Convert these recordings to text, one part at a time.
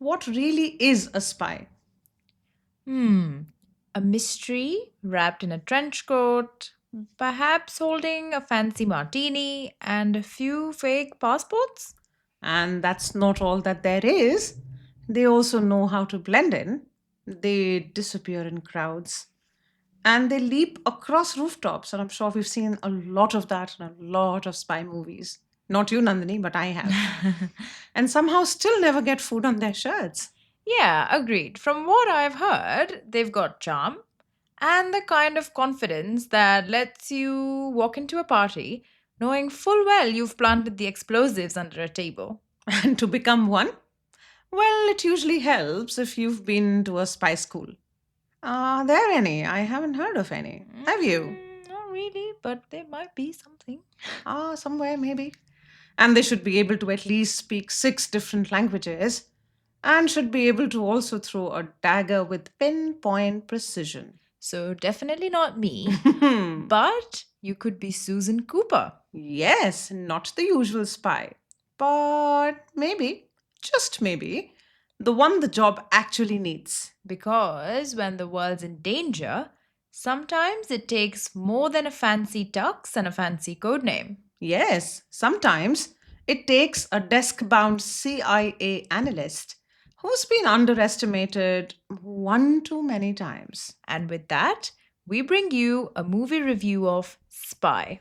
What really is a spy? Hmm. A mystery wrapped in a trench coat, perhaps holding a fancy martini and a few fake passports? And that's not all that there is. They also know how to blend in. They disappear in crowds. And they leap across rooftops. And I'm sure we've seen a lot of that in a lot of spy movies. Not you, Nandini, but I have. And somehow still never get food on their shirts. Yeah, agreed. From what I've heard, they've got charm and the kind of confidence that lets you walk into a party knowing full well you've planted the explosives under a table. And to become one? Well, it usually helps if you've been to a spy school. Are there any? I haven't heard of any. Have you? Not really, but there might be something. Somewhere maybe. And they should be able to at least speak six different languages and should be able to also throw a dagger with pinpoint precision. So definitely not me, but you could be Susan Cooper. Yes, not the usual spy, but maybe, just maybe, the one the job actually needs. Because when the world's in danger, sometimes it takes more than a fancy tux and a fancy codename. Yes, sometimes it takes a desk bound CIA analyst who's been underestimated one too many times. And with that, we bring you a movie review of Spy.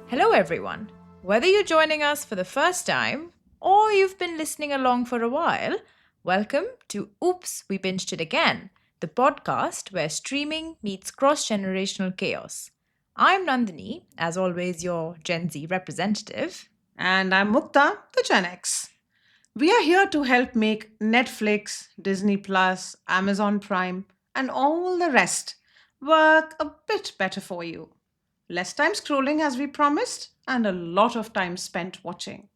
Hello, everyone. Whether you're joining us for the first time or you've been listening along for a while, welcome to Oops, We Binged It Again, the podcast where streaming meets cross generational chaos. I'm Nandini, as always, your Gen Z representative. And I'm Mukta, the Gen X. We are here to help make Netflix, Disney Plus, Amazon Prime, and all the rest work a bit better for you. Less time scrolling as we promised, and a lot of time spent watching.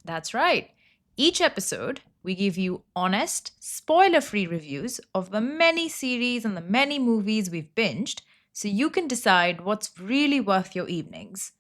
That's right. Each episode, we give you honest, spoiler free reviews of the many series and the many movies we've binged so you can decide what's really worth your evenings.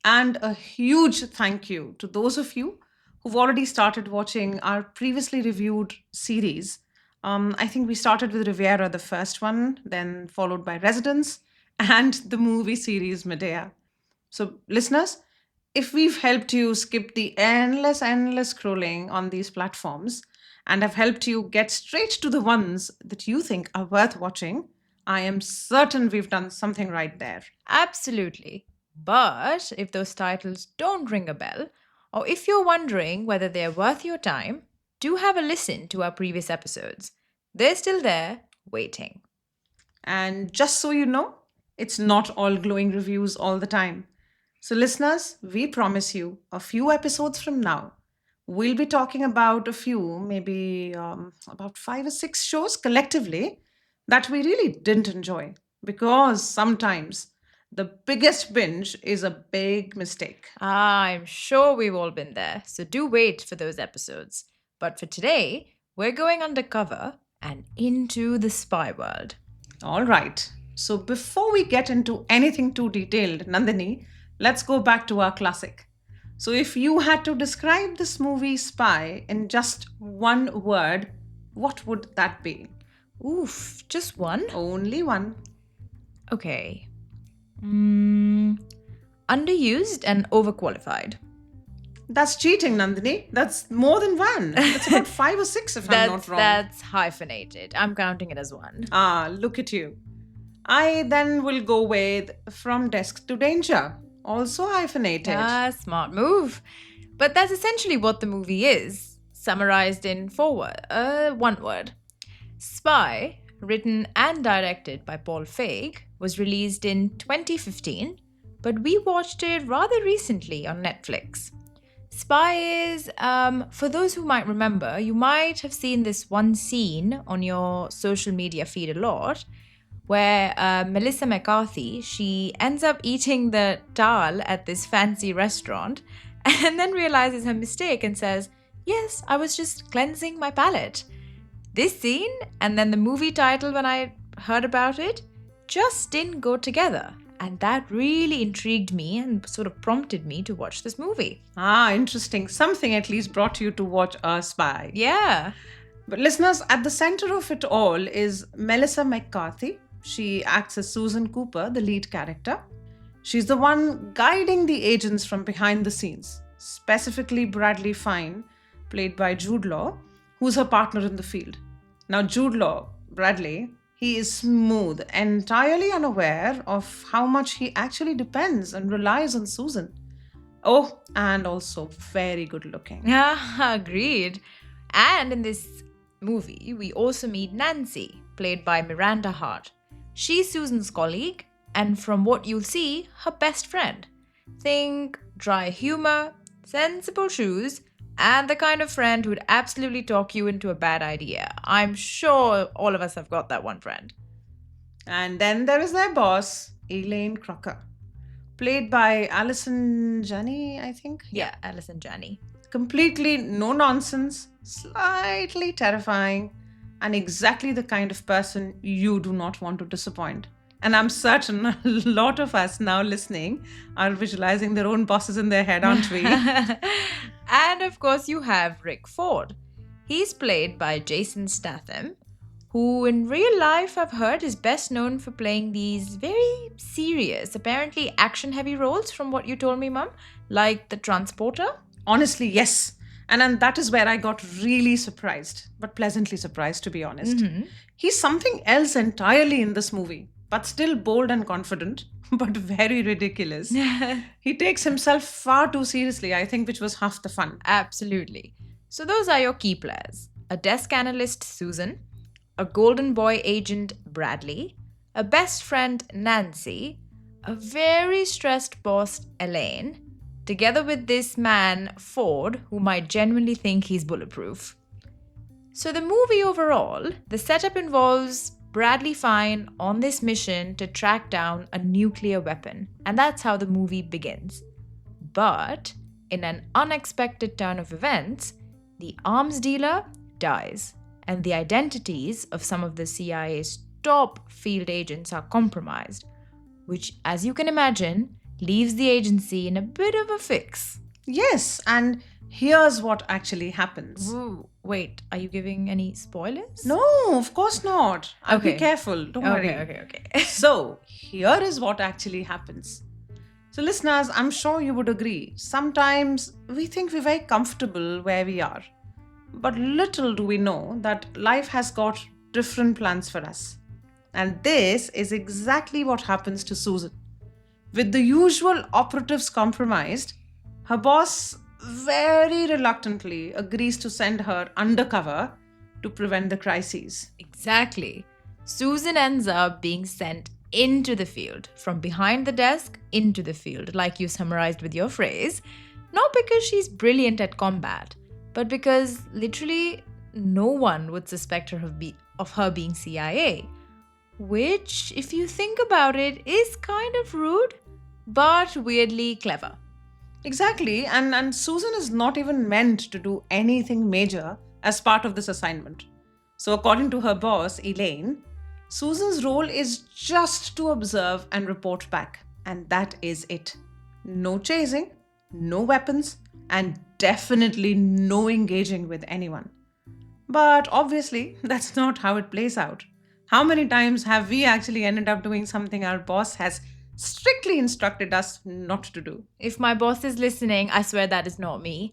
And a huge thank you to those of you who've already started watching our previously reviewed series. I think we started with Riviera, the first one, then followed by Residence, and the movie series Medea. So, listeners, if we've helped you skip the endless scrolling on these platforms and have helped you get straight to the ones that you think are worth watching, I am certain we've done something right there. Absolutely. But if those titles don't ring a bell, or if you're wondering whether they're worth your time, do have a listen to our previous episodes. They're still there, waiting. And just so you know, it's not all glowing reviews all the time. So, listeners, we promise you a few episodes from now, we'll be talking about a few, maybe about 5 or 6 shows collectively that we really didn't enjoy. Because sometimes the biggest binge is a big mistake. I'm sure we've all been there, so do wait for those episodes. But for today, we're going undercover and into the spy world. All right. So before we get into anything too detailed, Nandini, let's go back to our classic. So if you had to describe this movie Spy in just one word, what would that be? Oof, just one? Only one. Okay. Underused and overqualified. That's cheating, Nandini. That's more than one. That's about 5 or 6 if I'm not wrong. That's hyphenated. I'm counting it as one. Look at you. I then will go with From Desk to Danger, also hyphenated. Smart move. But that's essentially what the movie is, summarized in one word. Spy, written and directed by Paul Feig, was released in 2015, but we watched it rather recently on Netflix. Spy is, for those who might remember, you might have seen this one scene on your social media feed a lot where Melissa McCarthy, she ends up eating the dal at this fancy restaurant and then realizes her mistake and says, "Yes, I was just cleansing my palate." This scene and then the movie title when I heard about it just didn't go together. And that really intrigued me and sort of prompted me to watch this movie. Ah, interesting. Something at least brought you to watch A Spy. Yeah. But listeners, at the center of it all is Melissa McCarthy. She acts as Susan Cooper, the lead character. She's the one guiding the agents from behind the scenes, specifically Bradley Fine, played by Jude Law, who's her partner in the field. Now, Jude Law, Bradley, he is smooth, entirely unaware of how much he actually depends and relies on Susan. Oh, and also very good looking. Yeah, agreed. And in this movie, we also meet Nancy, played by Miranda Hart. She's Susan's colleague, and from what you'll see, her best friend. Think dry humor, sensible shoes, and the kind of friend who'd absolutely talk you into a bad idea. I'm sure all of us have got that one friend. And then there is their boss, Elaine Crocker, played by Alison Janney, I think. Yeah, Alice and Janney. Completely no nonsense, slightly terrifying, and exactly the kind of person you do not want to disappoint. And I'm certain a lot of us now listening are visualizing their own bosses in their head, aren't we? And of course, you have Rick Ford. He's played by Jason Statham, who in real life I've heard is best known for playing these very serious, apparently action heavy roles from what you told me, Mum, like The Transporter. Honestly, yes. And that is where I got really surprised, but pleasantly surprised, to be honest. He's something else entirely in this movie, but still bold and confident, but very ridiculous. He takes himself far too seriously, I think, which was half the fun. Absolutely. So those are your key players. A desk analyst, Susan, a golden boy agent, Bradley, a best friend, Nancy, a very stressed boss, Elaine, together with this man, Ford, who might genuinely think he's bulletproof. So the movie overall, the setup involves Bradley Fine on this mission to track down a nuclear weapon, and that's how the movie begins. But in an unexpected turn of events, the arms dealer dies, and the identities of some of the CIA's top field agents are compromised, which, as you can imagine, leaves the agency in a bit of a fix. Yes, and here's what actually happens. Ooh, wait, are you giving any spoilers? No, of course not. I'll be Okay. careful. Don't worry. Okay. So, here is what actually happens. So, listeners, I'm sure you would agree. Sometimes we think we're very comfortable where we are. But little do we know that life has got different plans for us. And this is exactly what happens to Susan. With the usual operatives compromised, her boss very reluctantly agrees to send her undercover to prevent the crises. Exactly. Susan ends up being sent into the field, from behind the desk into the field, like you summarized with your phrase, not because she's brilliant at combat, but because literally no one would suspect her of her being CIA. Which, if you think about it, is kind of rude, but weirdly clever. Exactly, and Susan is not even meant to do anything major as part of this assignment. So, according to her boss, Elaine, Susan's role is just to observe and report back. And that is it. No chasing, no weapons, and definitely no engaging with anyone. But obviously, that's not how it plays out. How many times have we actually ended up doing something our boss has strictly instructed us not to do? If my boss is listening, I swear that is not me.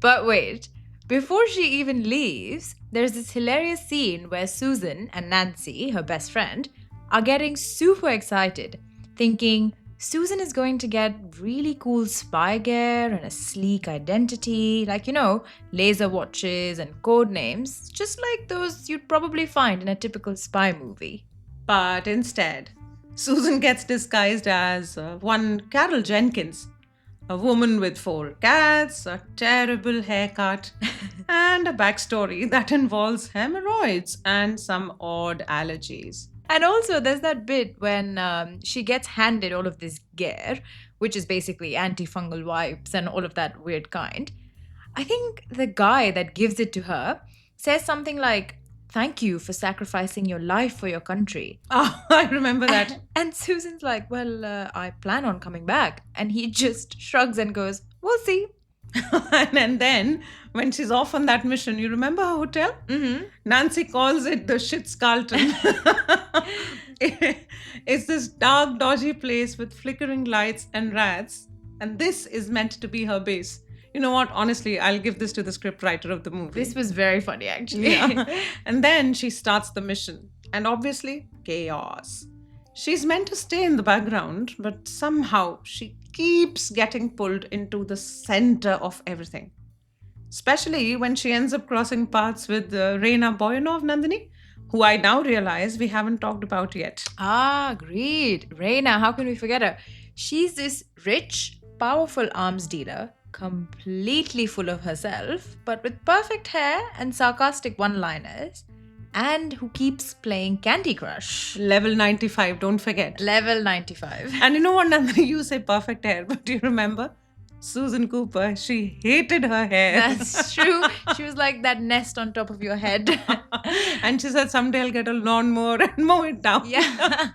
But wait, before she even leaves, there's this hilarious scene where Susan and Nancy, her best friend, are getting super excited, thinking Susan is going to get really cool spy gear and a sleek identity, like, laser watches and code names, just like those you'd probably find in a typical spy movie. But instead, Susan gets disguised as one Carol Jenkins, a woman with 4 cats, a terrible haircut, and a backstory that involves hemorrhoids and some odd allergies. And also, there's that bit when she gets handed all of this gear, which is basically antifungal wipes and all of that weird kind. I think the guy that gives it to her says something like, thank you for sacrificing your life for your country. Oh, I remember that. And Susan's like, well, I plan on coming back. And he just shrugs and goes, we'll see. And then when she's off on that mission, you remember her hotel? Mm-hmm. Nancy calls it the Shit's Carlton. It's this dark, dodgy place with flickering lights and rats, and this is meant to be her base. You know what? Honestly, I'll give this to the scriptwriter of the movie. This was very funny, actually. Yeah. And then she starts the mission, and obviously, chaos. She's meant to stay in the background, but somehow she keeps getting pulled into the center of everything. Especially when she ends up crossing paths with Reina Boyanov Nandini, who I now realize we haven't talked about yet. Ah, great. Reina, how can we forget her? She's this rich, powerful arms dealer, completely full of herself, but with perfect hair and sarcastic one-liners, and who keeps playing Candy Crush. Level 95, don't forget. Level 95. And you know what, Nandini, you say perfect hair, but do you remember? Susan Cooper, she hated her hair. That's true. She was like that nest on top of your head. And she said, someday I'll get a lawnmower and mow it down. Yeah.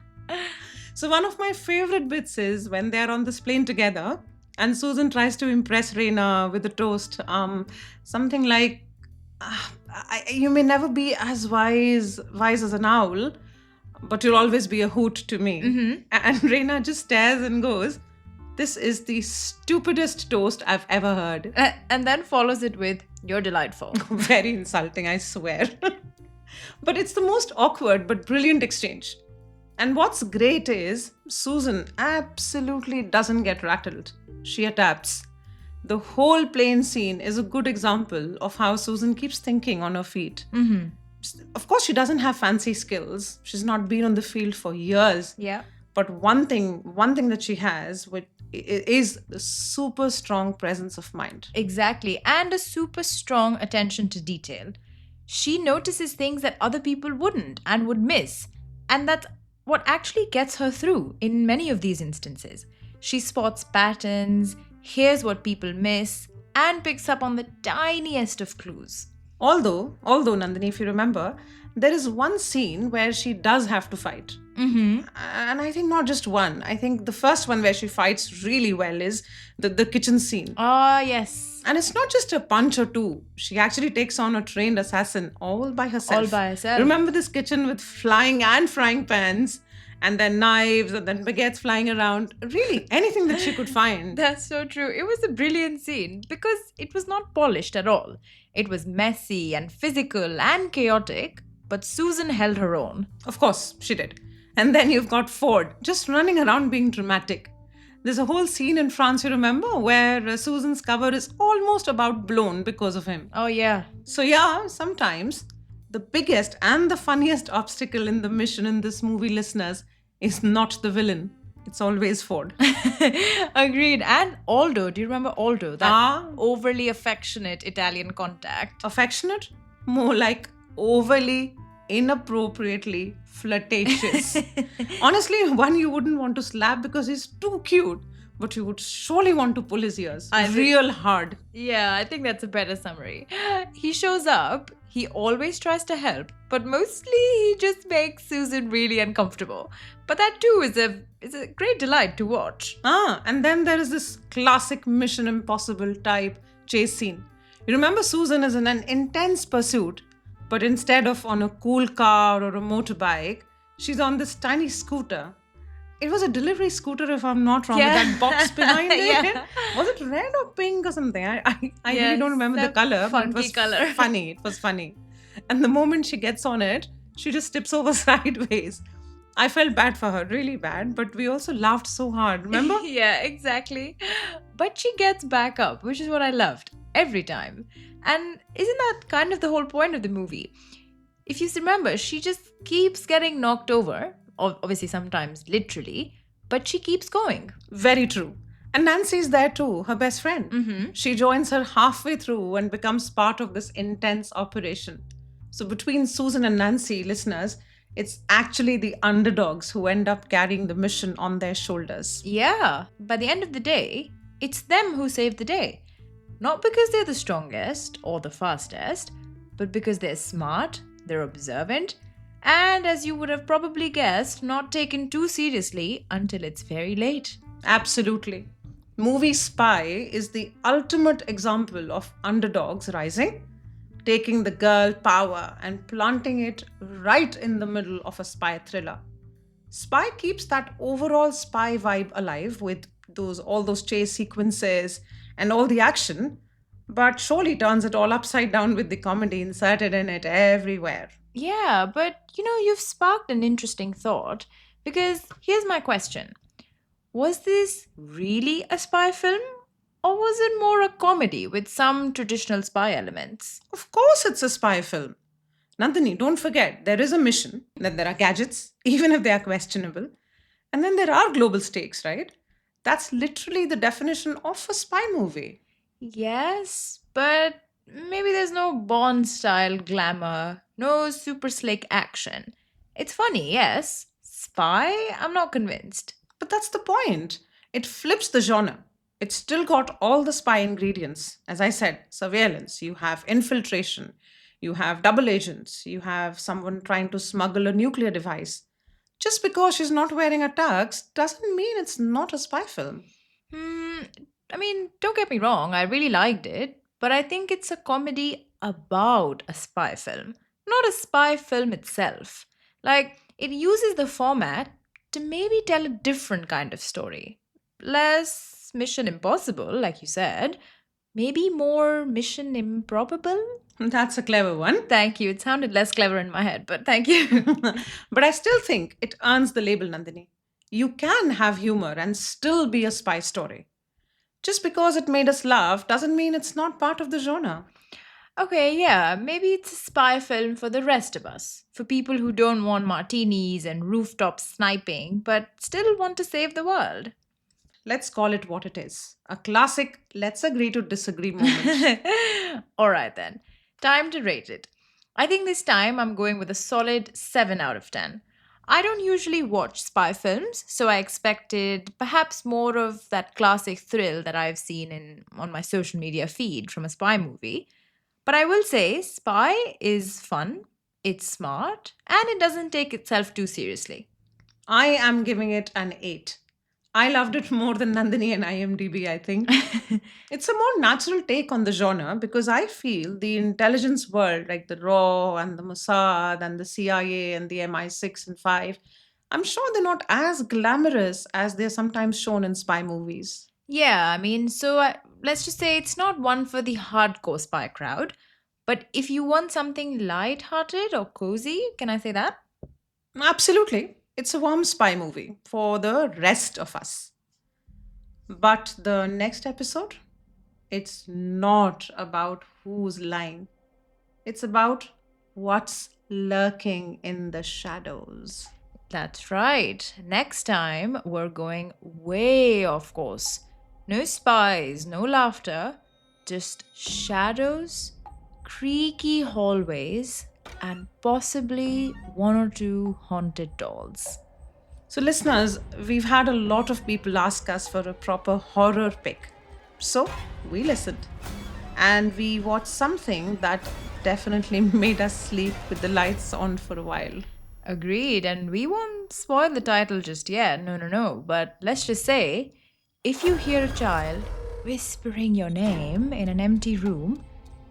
So one of my favorite bits is when they're on this plane together and Susan tries to impress Reina with a toast. Something like, you may never be as wise as an owl, but you'll always be a hoot to me. Mm-hmm. And Reina just stares and goes, this is the stupidest toast I've ever heard. And then follows it with, you're delightful. Very insulting, I swear. But it's the most awkward but brilliant exchange. And what's great is Susan absolutely doesn't get rattled. She adapts. The whole plane scene is a good example of how Susan keeps thinking on her feet. Mm-hmm. Of course, she doesn't have fancy skills. She's not been on the field for years. Yeah. But one thing that she has, which is the super strong presence of mind. Exactly. And a super strong attention to detail. She notices things that other people wouldn't and would miss. And that's what actually gets her through in many of these instances. She spots patterns, hears what people miss, and picks up on the tiniest of clues. Although, Nandini, if you remember, there is one scene where she does have to fight. Mm-hmm. And I think not just one. I think the first one where she fights really well is the kitchen scene. Ah, yes. And it's not just a punch or two. She actually takes on a trained assassin all by herself. All by herself. Remember this kitchen with flying and frying pans, and then knives, and then baguettes flying around. Really, anything that she could find. That's so true. It was a brilliant scene because it was not polished at all. It was messy and physical and chaotic, but Susan held her own. Of course, she did. And then you've got Ford just running around being dramatic. There's a whole scene in France, you remember, where Susan's cover is almost about blown because of him. Oh, yeah. So yeah, sometimes the biggest and the funniest obstacle in the mission in this movie, listeners, is not the villain. It's always Ford. Agreed. And Aldo, do you remember Aldo? That overly affectionate Italian contact. Affectionate? More like overly, inappropriately flirtatious. Honestly, one you wouldn't want to slap because he's too cute, but you would surely want to pull his ears real hard. Yeah, I think that's a better summary. He shows up, he always tries to help, but mostly he just makes Susan really uncomfortable. But that too is a great delight to watch. And then there is this classic Mission Impossible type chase scene. You remember Susan is in an intense pursuit, but instead of on a cool car or a motorbike, she's on this tiny scooter. It was a delivery scooter, if I'm not wrong, with that box behind it. Yeah. Was it red or pink or something? I really don't remember the color, but it was color. funny. It was funny. And the moment she gets on it, she just tips over sideways. I felt bad for her, really bad, but we also laughed so hard, remember? Yeah, exactly. But she gets back up, which is what I loved every time. And isn't that kind of the whole point of the movie? If you remember, she just keeps getting knocked over, obviously sometimes literally, but she keeps going. Very true. And Nancy's there too, her best friend. Mm-hmm. She joins her halfway through and becomes part of this intense operation. So between Susan and Nancy, listeners, it's actually the underdogs who end up carrying the mission on their shoulders. Yeah, by the end of the day, it's them who save the day. Not because they're the strongest or the fastest, but because they're smart, they're observant, and as you would have probably guessed, not taken too seriously until it's very late. Absolutely. Movie Spy is the ultimate example of underdogs rising, taking the girl power and planting it right in the middle of a spy thriller. Spy keeps that overall spy vibe alive with those all those chase sequences and all the action, but surely turns it all upside down with the comedy inserted in it everywhere. Yeah, but you've sparked an interesting thought because here's my question. Was this really a spy film? Or was it more a comedy with some traditional spy elements? Of course, it's a spy film. Nandini, don't forget, there is a mission, then there are gadgets, even if they are questionable, and then there are global stakes, right? That's literally the definition of a spy movie. Yes, but maybe there's no Bond style glamour, no super slick action. It's funny, yes. Spy? I'm not convinced. But that's the point. It flips the genre. It's still got all the spy ingredients. As I said, surveillance, you have infiltration, you have double agents, you have someone trying to smuggle a nuclear device. Just because she's not wearing a tux doesn't mean it's not a spy film. Hmm, I mean, don't get me wrong, I really liked it, but I think it's a comedy about a spy film, not a spy film itself. Like, it uses the format to maybe tell a different kind of story. Less Mission Impossible, like you said, maybe more Mission Improbable? That's a clever one. Thank you. It sounded less clever in my head, but thank you. But I still think it earns the label, Nandini. You can have humor and still be a spy story. Just because it made us laugh doesn't mean it's not part of the genre. Okay, yeah, maybe it's a spy film for the rest of us. For people who don't want martinis and rooftop sniping, but still want to save the world. Let's call it what it is, a classic let's agree to disagree moment. All right, then. Time to rate it. I think this time I'm going with a solid 7 out of 10. I don't usually watch spy films, so I expected perhaps more of that classic thrill that I've seen on my social media feed from a spy movie. But I will say, Spy is fun, it's smart, and it doesn't take itself too seriously. I am giving it an 8. I loved it more than Nandini and IMDb, I think. It's a more natural take on the genre because I feel the intelligence world, like the RAW and the Mossad and the CIA and the MI6 and 5, I'm sure they're not as glamorous as they're sometimes shown in spy movies. Yeah, I mean, let's just say it's not one for the hardcore spy crowd, but if you want something light-hearted or cozy, can I say that? Absolutely. It's a warm spy movie for the rest of us. But the next episode, it's not about who's lying. It's about what's lurking in the shadows. That's right. Next time, we're going way off course. No spies, no laughter, just shadows, creaky hallways, and possibly one or two haunted dolls. So, listeners, we've had a lot of people ask us for a proper horror pick. So, we listened. And we watched something that definitely made us sleep with the lights on for a while. Agreed, and we won't spoil the title just yet. No, no, no. But let's just say if you hear a child whispering your name in an empty room,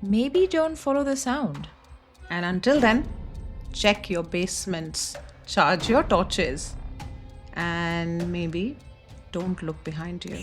maybe don't follow the sound. And until then, check your basements, charge your torches, and maybe don't look behind you.